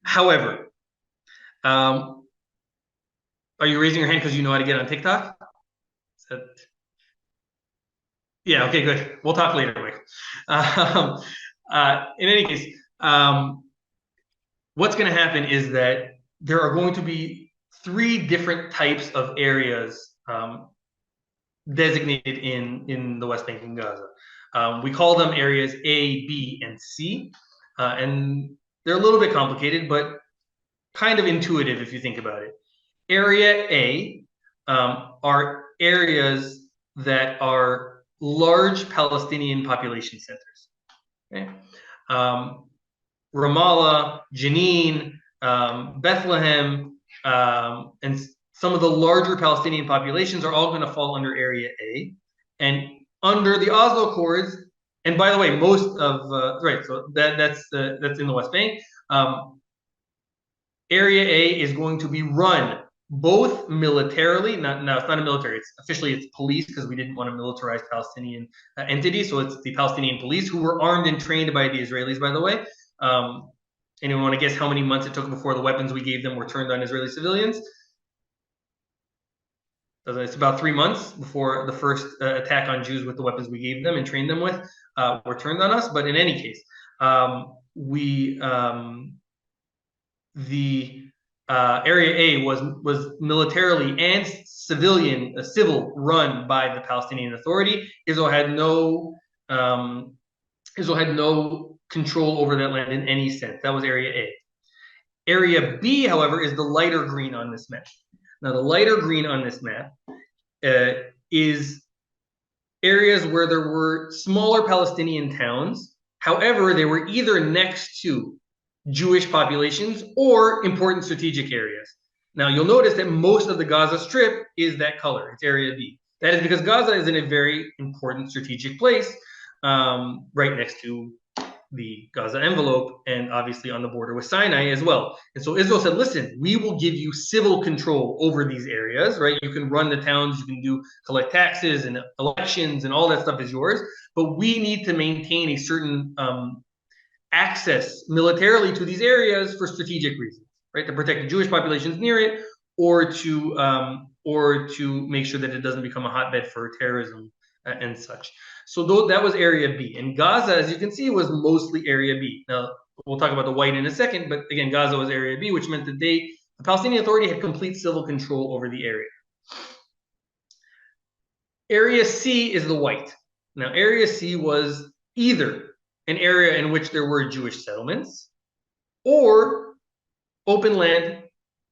However, are you raising your hand because you know how to get on TikTok? Yeah, okay, good. We'll talk later, Mike. In any case, what's going to happen is that there are going to be 3 different types of areas designated in the West Bank and Gaza. We call them areas A, B, and C. And they're a little bit complicated, but kind of intuitive if you think about it. Area A are areas that are large Palestinian population centers. Okay? Ramallah, Jenin, Bethlehem, and some of the larger Palestinian populations are all going to fall under Area A. And under the Oslo Accords, and by the way, most of right, so that's in the West Bank. Area A is going to be run both militarily, no, it's not a military, it's police, because we didn't want to militarize Palestinian entity. So it's the Palestinian police, who were armed and trained by the Israelis, by the way. Anyone want to guess how many months it took before the weapons we gave them were turned on Israeli civilians? It's about 3 months before the first attack on Jews with the weapons we gave them and trained them with were turned on us. But in any case, the Area A was militarily and civil run by the Palestinian Authority. Israel had no control over that land in any sense. That was Area A. Area B, however, is the lighter green on this map. Now, the lighter green on this map is areas where there were smaller Palestinian towns. However, they were either next to Jewish populations or important strategic areas. Now, you'll notice that most of the Gaza Strip is that color. It's Area B. That is because Gaza is in a very important strategic place, right next to the Gaza envelope, and obviously on the border with Sinai as well. And so Israel said, listen, we will give you civil control over these areas, right? You can run the towns, you can collect taxes and elections, and all that stuff is yours. But we need to maintain a certain access militarily to these areas for strategic reasons, right? To protect the Jewish populations near it, or to make sure that it doesn't become a hotbed for terrorism and such. So that was Area B. And Gaza, as you can see, was mostly Area B. Now, we'll talk about the white in a second, but again, Gaza was Area B, which meant that the Palestinian Authority had complete civil control over the area. Area C is the white. Now, Area C was either an area in which there were Jewish settlements or open land.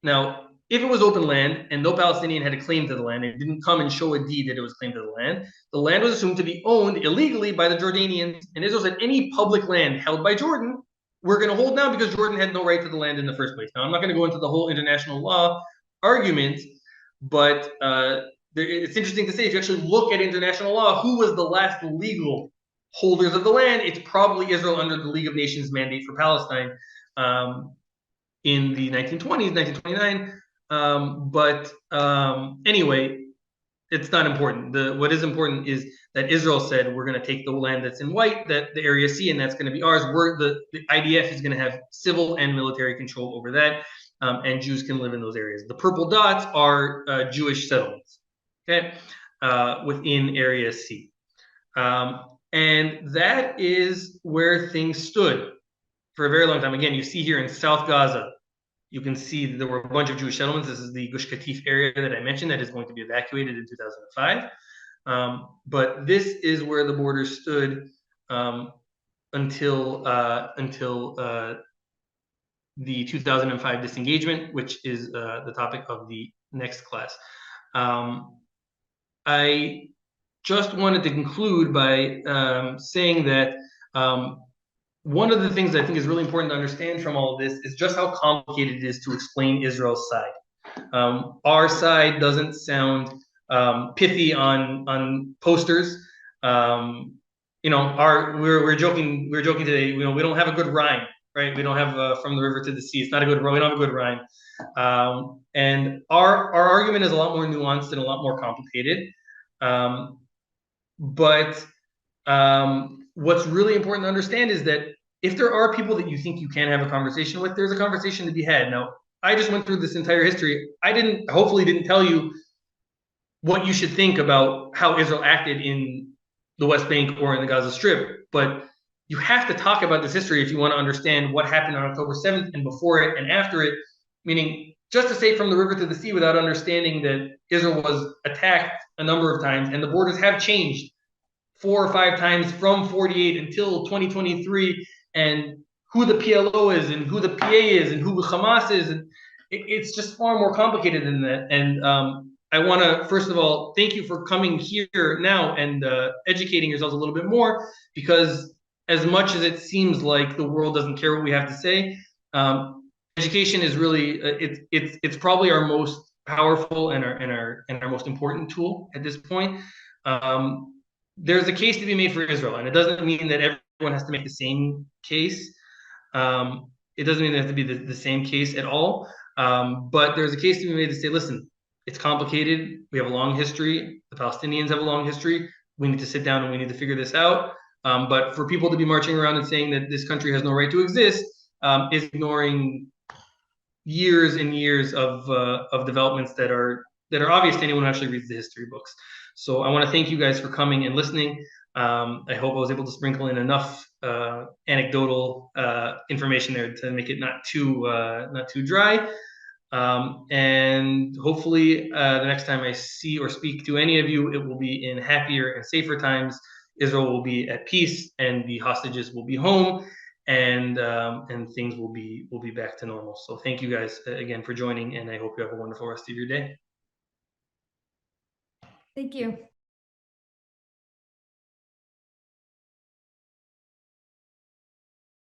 Now, if it was open land and no Palestinian had a claim to the land, and didn't come and show a deed that it was claimed to the land was assumed to be owned illegally by the Jordanians. And Israel said any public land held by Jordan, we're going to hold now because Jordan had no right to the land in the first place. Now, I'm not going to go into the whole international law argument, but it's interesting to say, if you actually look at international law, who was the last legal holders of the land? It's probably Israel under the League of Nations mandate for Palestine in the 1920s, 1929. Anyway, it's not important. What is important is that Israel said, we're going to take the land that's in white, that the Area C, and that's going to be ours. The IDF is going to have civil and military control over that, and Jews can live in those areas. The purple dots are Jewish settlements, okay, within Area C. And that is where things stood for a very long time. Again, you see here in South Gaza, you can see that there were a bunch of Jewish settlements. This is the Gush Katif area that I mentioned that is going to be evacuated in 2005. But this is where the border stood until the 2005 disengagement, which is the topic of the next class. I just wanted to conclude by saying that one of the things I think is really important to understand from all of this is just how complicated it is to explain Israel's side. Our side doesn't sound pithy on posters. We're joking today. We don't have a good rhyme, right? We don't have from the river to the sea. It's not a good. We don't have a good rhyme. And our argument is a lot more nuanced and a lot more complicated. What's really important to understand is that if there are people that you think you can have a conversation with, there's a conversation to be had. Now, I just went through this entire history. I hopefully didn't tell you what you should think about how Israel acted in the West Bank or in the Gaza Strip, but you have to talk about this history if you want to understand what happened on October 7th and before it and after it, meaning just to say from the river to the sea without understanding that Israel was attacked a number of times and the borders have changed 4 or 5 times from 48 until 2023, and who the PLO is and who the PA is and who Hamas is, and it's just far more complicated than that. And I want to first of all thank you for coming here now and educating yourselves a little bit more, because as much as it seems like the world doesn't care what we have to say, education is really it's probably our most powerful and our most important tool at this point. There's a case to be made for Israel, and it doesn't mean that everyone has to make the same case. It doesn't mean it has to be the same case at all. But there's a case to be made to say, listen, it's complicated. We have a long history. The Palestinians have a long history. We need to sit down and we need to figure this out. But for people to be marching around and saying that this country has no right to exist is ignoring years and years of developments that are obvious to anyone who actually reads the history books. So I want to thank you guys for coming and listening. I hope I was able to sprinkle in enough anecdotal information there to make it not too dry. And hopefully the next time I see or speak to any of you, it will be in happier and safer times. Israel will be at peace and the hostages will be home, and things will be back to normal. So thank you guys again for joining, and I hope you have a wonderful rest of your day. Thank you.